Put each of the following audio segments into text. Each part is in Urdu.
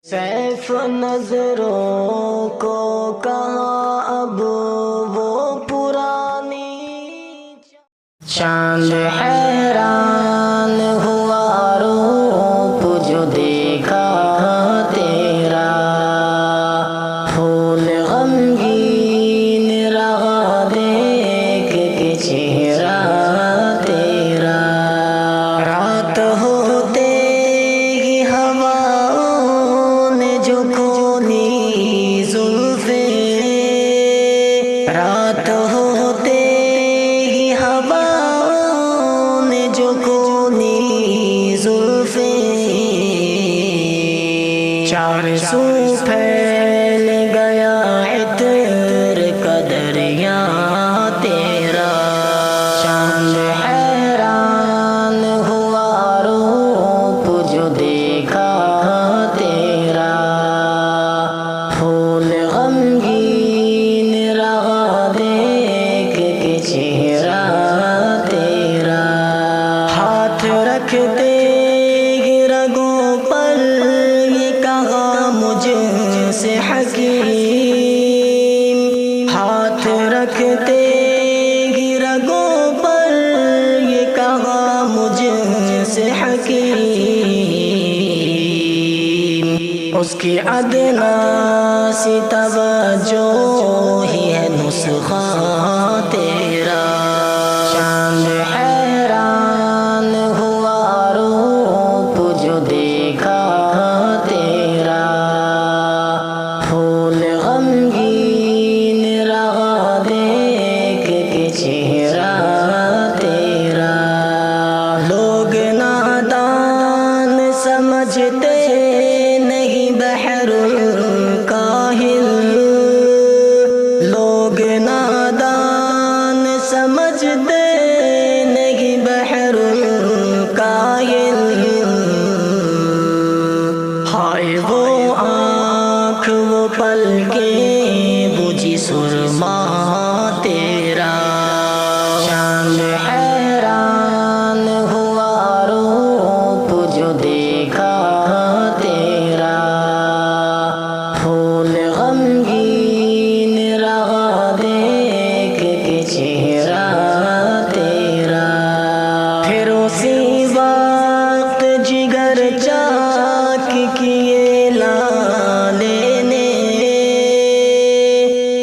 سیف نظروں کو کہاں اب وہ پرانی چاند حیران ہوا روپ جو دیکھا تیرا پھول غمگین رہا دیکھ کے چہرہ تیرا رات ہوتے ہی ہواؤں نے جو کھولی زلفیں رات ہوتے ہی ہواؤں نے جو کھولی زلفیں چار سو پھیل گیا عطر کا دریا تیرا چاند حیران ہوا روپ جو دیکھا تیرا پھول غمگین رہا دیکھ کے چہرہ تیرا ہاتھ رکھتے ہی رگوں پر یہ کہا مجھ سے حکیم ہاتھ رکھتے ہی رگوں پر یہ کہا مجھ سے حکیم اس کی ادنا سی توجہ ہی ہے نسخہ تیرا چاند حیران ہوا روپ جو دیکھا تیرا پھول غمگین رہا دیکھ کے چہرہ تیرا لوگ نادان سمجھتے نہیں بحر الکاہل لوگ نادان سمجھتے نہیں بحر الکاہل ہائے وہ آنکھ وہ پلکیں بجھی سرما تیرا چاند حیران ہوا روپ جو دیکھا تیرا پھول غمگین رہا دیکھ کے چہرہ تیرا پھر اسی وقت جگر چاک کیے لالے نے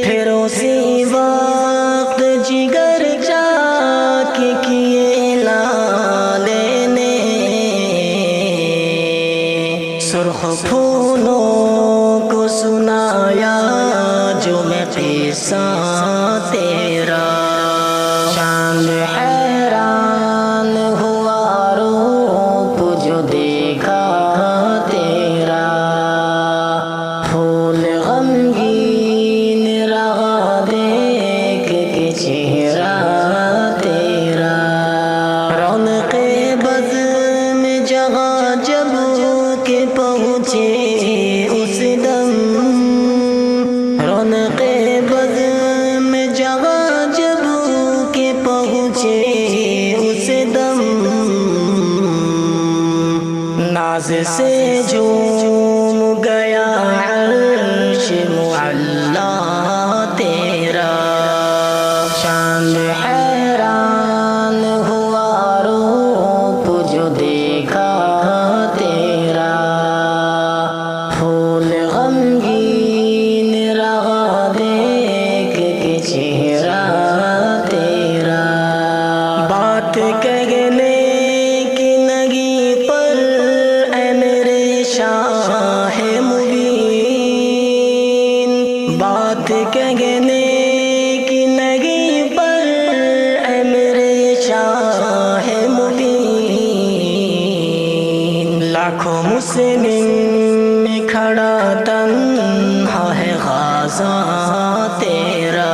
پھر اسی وقت جگر چاک کیے لالے نے سرخ پھولوں کو سنایا جو میں قصہ تیرا چاند حیران ہوا روپ جو دیکھا تیرا پھول غمگین رہا دیکھ کے چہرہ تیرا رونق بزم جگہ جب کے پہنچے اس دم رونق بزم جگہ جب کے پہنچے اس دم ناز سے جھوم گیا عرش معلا تیرا چاند حیران ہوا روپ جو دیکھا تیرا پھول غمگین رہا دیکھ کے چہرہ تیرا بات کہنے کی نگی پر اے میرے شاہ مبین بات کہنے کی نگی پر اے میرے شاہ مبین لاکھوں مسلم میں کھڑا تنہا ہے غازہ تیرا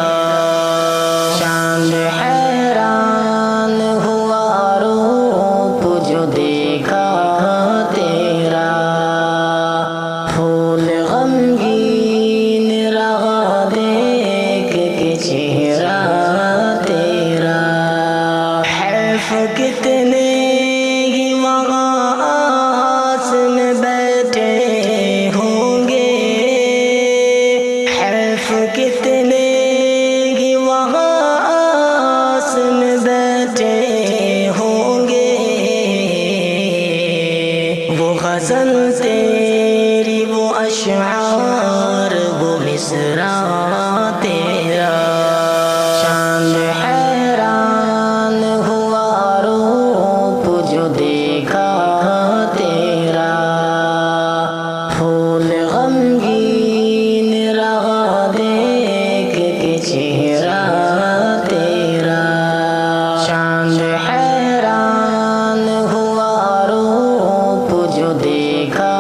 چاند حیران ہوا روپ جو دیکھا تیرا پھول غمگین رہا دیکھ کے چہرہ تیرا حیف کتنے ہی وہاں آس میں بیٹھے ہو تیری وہ اشعار وہ مصرع تیرا چاند حیران ہوا روپ جو دیکھا تیرا پھول غمگین رہا دیکھ کے چہرہ تیرا چاند حیران ہوا روپ جو دیکھا